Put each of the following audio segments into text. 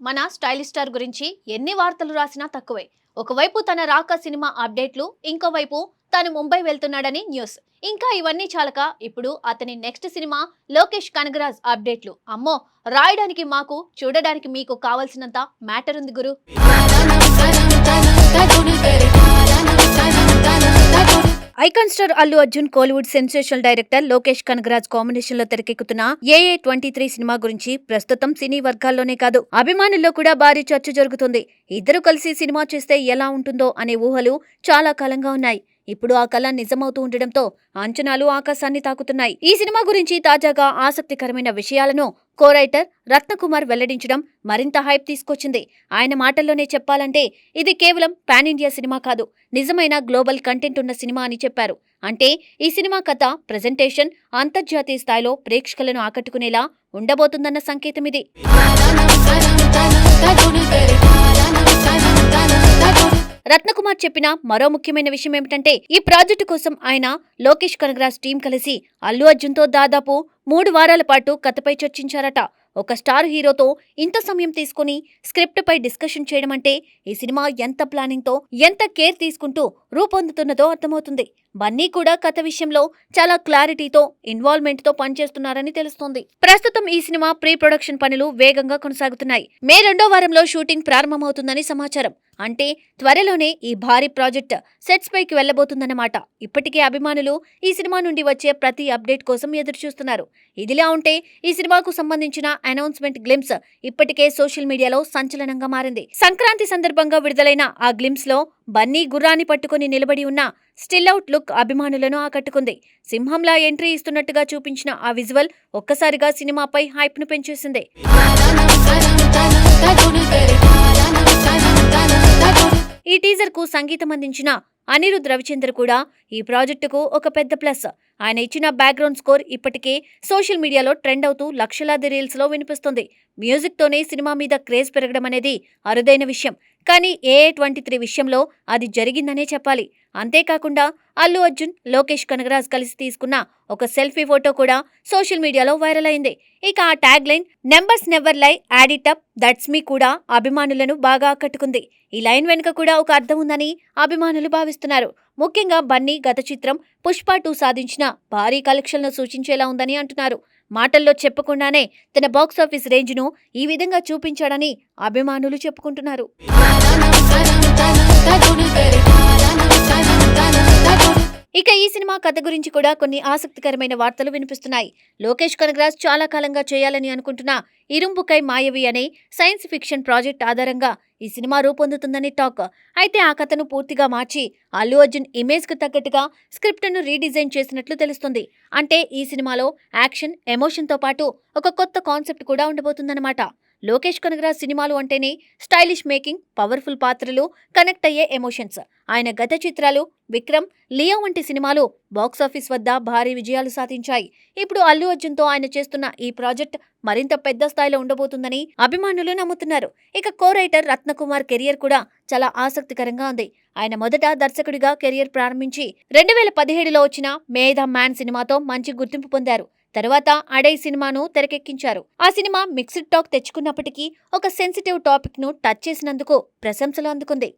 మన stylish star గురించి ఎన్ని వార్తలు రాసినా తక్కువే. ఒకవైపు తన రాక సినిమా అప్డేట్లు, ఇంకోవైపు తాను ముంబై వెళ్తున్నాడని న్యూస్. ఇంకా ఇవన్నీ చాలక ఇప్పుడు అతని నెక్స్ట్ సినిమా లోకేష్ కనగరాజ్ అప్డేట్లు. అమ్మో, రాయడానికి మాకు, చూడడానికి మీకు కావాల్సినంత మ్యాటర్ ఉంది గురు. Icon star Allu Arjun, Kollywood sensational director Lokesh Kanagaraj combination లో తెరకెక్కుతున్న AA23 సినిమా గురించి ప్రస్తుతం సినీ వర్గాల్లోనే కాదు, అభిమానుల్లో కూడా భారీ చర్చ జరుగుతుంది. ఇద్దరు కలిసి సినిమా చేస్తే ఎలా ఉంటుందో అనే ఊహలు చాలా కాలంగా ఉన్నాయి. ఇప్పుడు ఆ కళ నిజమవుతూ ఉండడంతో అంచనాలు ఆకాశాన్ని తాకుతున్నాయి. ఈ సినిమా గురించి తాజాగా ఆసక్తికరమైన విషయాలను కో రైటర్ రత్నకుమార్ వెల్లడించడం మరింత హైప్ తీసుకొచ్చింది. ఆయన మాటల్లోనే చెప్పాలంటే ఇది కేవలం పాన్ ఇండియా సినిమా కాదు, నిజమైన గ్లోబల్ కంటెంట్ ఉన్న సినిమా అని చెప్పారు. అంటే ఈ సినిమా కథ, ప్రెజెంటేషన్ అంతర్జాతీయ స్థాయిలో ప్రేక్షకులను ఆకట్టుకునేలా ఉండబోతుందన్న సంకేతం ఇది. రత్నకుమార్ చెప్పిన మరో ముఖ్యమైన విషయం ఏమిటంటే, ఈ ప్రాజెక్టు కోసం ఆయన, లోకేష్ కనగరాజ్ టీం కలిసి అల్లు అర్జున్తో దాదాపు 3 వారాల పాటు కథపై చర్చించారట. ఒక స్టార్ హీరోతో ఇంత సమయం తీసుకుని స్క్రిప్ట్ పై డిస్కషన్ చేయడం అంటే ఈ సినిమా ఎంత ప్లానింగ్ తో, ఎంత కేర్ తీసుకుంటూ రూపొందుతున్నదో అర్థమవుతుంది. బన్నీ కూడా కథ విషయంలో చాలా క్లారిటీతో, ఇన్వాల్వ్మెంట్ తో పనిచేస్తున్నారని తెలుస్తోంది. ప్రస్తుతం ఈ సినిమా ప్రీ ప్రొడక్షన్ పనులు వేగంగా కొనసాగుతున్నాయి. మే 2వ వారంలో షూటింగ్ ప్రారంభమవుతుందని సమాచారం. అంటే త్వరలోనే ఈ భారీ ప్రాజెక్ట్ సెట్స్ పైకి వెళ్లబోతుందన్నమాట. ఇప్పటికే అభిమానులు ఈ సినిమా నుండి వచ్చే ప్రతి అప్డేట్ కోసం ఎదురుచూస్తున్నారు. ఇదిలా ఉంటే ఈ సినిమాకు సంబంధించిన అనౌన్స్మెంట్ గ్లిమ్స్ ఇప్పటికే సోషల్ మీడియాలో సంచలనంగా మారింది. సంక్రాంతి సందర్భంగా విడుదలైన ఆ గ్లిమ్స్ లో బన్నీ గుర్రాన్ని పట్టుకుని నిలబడి ఉన్న స్టిల్ అవుట్ లుక్ అభిమానులను ఆకట్టుకుంది. సింహంలా ఎంట్రీ ఇస్తున్నట్టుగా చూపించిన ఆ విజువల్ ఒక్కసారిగా సినిమాపై హైప్ ను పెంచేసింది. ఈ టీజర్ కు సంగీతం అందించిన అనిరుద్ రవిచంద్ర కూడా ఈ ప్రాజెక్టుకు ఒక పెద్ద ప్లస్. ఆయన ఇచ్చిన బ్యాక్గ్రౌండ్ స్కోర్ ఇప్పటికే సోషల్ మీడియాలో ట్రెండ్ అవుతూ లక్షలాది రీల్స్ లో వినిపిస్తుంది. మ్యూజిక్ తోనే సినిమా మీద క్రేజ్ పెరగడం అనేది అరుదైన విషయం. కానీ AA23 విషయంలో అది జరిగిందనే చెప్పాలి. అంతేకాకుండా అల్లు అర్జున్, లోకేష్ కనగరాజ్ కలిసి తీసుకున్న ఒక సెల్ఫీ ఫోటో కూడా సోషల్ మీడియాలో వైరల్ అయింది. ఇక ఆ ట్యాగ్ లైన్ "నెంబర్స్ నెవర్ లై, add it up, that's me" కూడా అభిమానులను బాగా ఆకట్టుకుంది. ఈ లైన్ వెనుక కూడా ఒక అర్థం ఉందని అభిమానులు భావిస్తున్నారు. ముఖ్యంగా బన్నీ గత చిత్రం పుష్ప 2 సాధించిన భారీ కలెక్షన్లు సూచించేలా ఉందని అంటున్నారు. మాటల్లో చెప్పకుండానే తన బాక్సాఫీస్ రేంజ్ను ఈ విధంగా చూపించాడని అభిమానులు చెప్పుకుంటున్నారు. ఇక ఈ సినిమా కథ గురించి కూడా కొన్ని ఆసక్తికరమైన వార్తలు వినిపిస్తున్నాయి. లోకేష్ కనగరాజ్ చాలా కాలంగా చేయాలని అనుకుంటున్న ఇరుంబుకై మాయవి అనే సైన్స్ ఫిక్షన్ ప్రాజెక్ట్ ఆధారంగా ఈ సినిమా రూపొందుతుందని టాక్. అయితే ఆ కథను పూర్తిగా మార్చి అల్లు అర్జున్ ఇమేజ్ కు తగ్గట్టుగా స్క్రిప్ట్ ను రీడిజైన్ చేసినట్లు తెలుస్తుంది. అంటే ఈ సినిమాలో యాక్షన్, ఎమోషన్ తో పాటు ఒక కొత్త కాన్సెప్ట్ కూడా ఉండబోతుందన్నమాట. లోకేష్ కనగరాజ్ సినిమాలు అంటేనే స్టైలిష్ మేకింగ్, పవర్ఫుల్ పాత్రలు, కనెక్ట్ అయ్యే ఎమోషన్స్. ఆయన గత చిత్రాలు విక్రమ్, లియో వంటి సినిమాలు బాక్సాఫీస్ వద్ద భారీ విజయాలు సాధించాయి. ఇప్పుడు అల్లు అర్జున్ తో ఆయన చేస్తున్న ఈ ప్రాజెక్ట్ మరింత పెద్ద స్థాయిలో ఉండబోతుందని అభిమానులు నమ్ముతున్నారు. ఇక కో రైటర్ రత్నకుమార్ కెరియర్ కూడా చాలా ఆసక్తికరంగా ఉంది. ఆయన మొదట దర్శకుడిగా కెరియర్ ప్రారంభించి 2017లో వచ్చిన మే ద మ్యాన్ సినిమాతో మంచి గుర్తింపు పొందారు. తర్వాత అడై సినిమాను తెరకెక్కించారు. ఆ సినిమా మిక్స్డ్ టాక్ తెచ్చుకున్నప్పటికీ ఒక సెన్సిటివ్ టాపిక్ ను టచ్ చేసినందుకు ప్రశంసలు అందుకుంది.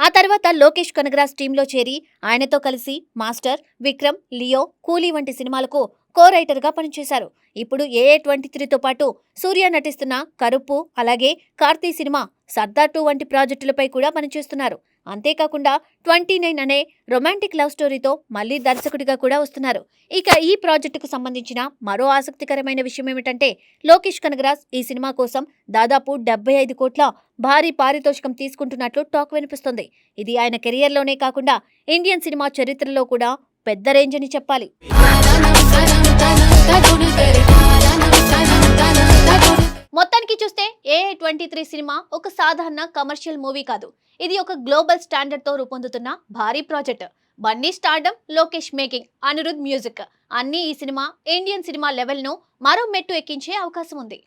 ఆ తర్వాత లోకేష్ కనగరాజ్ టీంలో చేరి ఆయనతో కలిసి మాస్టర్, విక్రమ్, లియో, కూలీ వంటి సినిమాలకు కో రైటర్ గా పనిచేశారు. ఇప్పుడు AA23తో పాటు సూర్య నటిస్తున్న కరుప్పు, అలాగే కార్తీ సినిమా సర్దార్ 2 వంటి ప్రాజెక్టులపై కూడా పనిచేస్తున్నారు. అంతేకాకుండా 29 అనే రొమాంటిక్ లవ్ స్టోరీతో మళ్లీ దర్శకుడిగా కూడా వస్తున్నారు. ఇక ఈ ప్రాజెక్టుకు సంబంధించిన మరో ఆసక్తికరమైన విషయం ఏమిటంటే, లోకేష్ కనగరాజ్ ఈ సినిమా కోసం దాదాపు 75 కోట్ల భారీ పారితోషికం తీసుకుంటున్నట్లు టాక్ వినిపిస్తుంది. ఇది ఆయన కెరియర్లోనే కాకుండా ఇండియన్ సినిమా చరిత్రలో కూడా పెద్ద రేంజ్ అని చెప్పాలి. మొత్తానికి చూస్తే AA23 సినిమా ఒక సాధారణ కమర్షియల్ మూవీ కాదు. ఇది ఒక గ్లోబల్ స్టాండర్డ్ తో రూపొందుతున్న భారీ project. Bunny stardom, Lokesh making, Anirudh music అన్నీ ఈ సినిమా ఇండియన్ సినిమా లెవెల్ ను మరో మెట్టు ఎక్కించే అవకాశం ఉంది.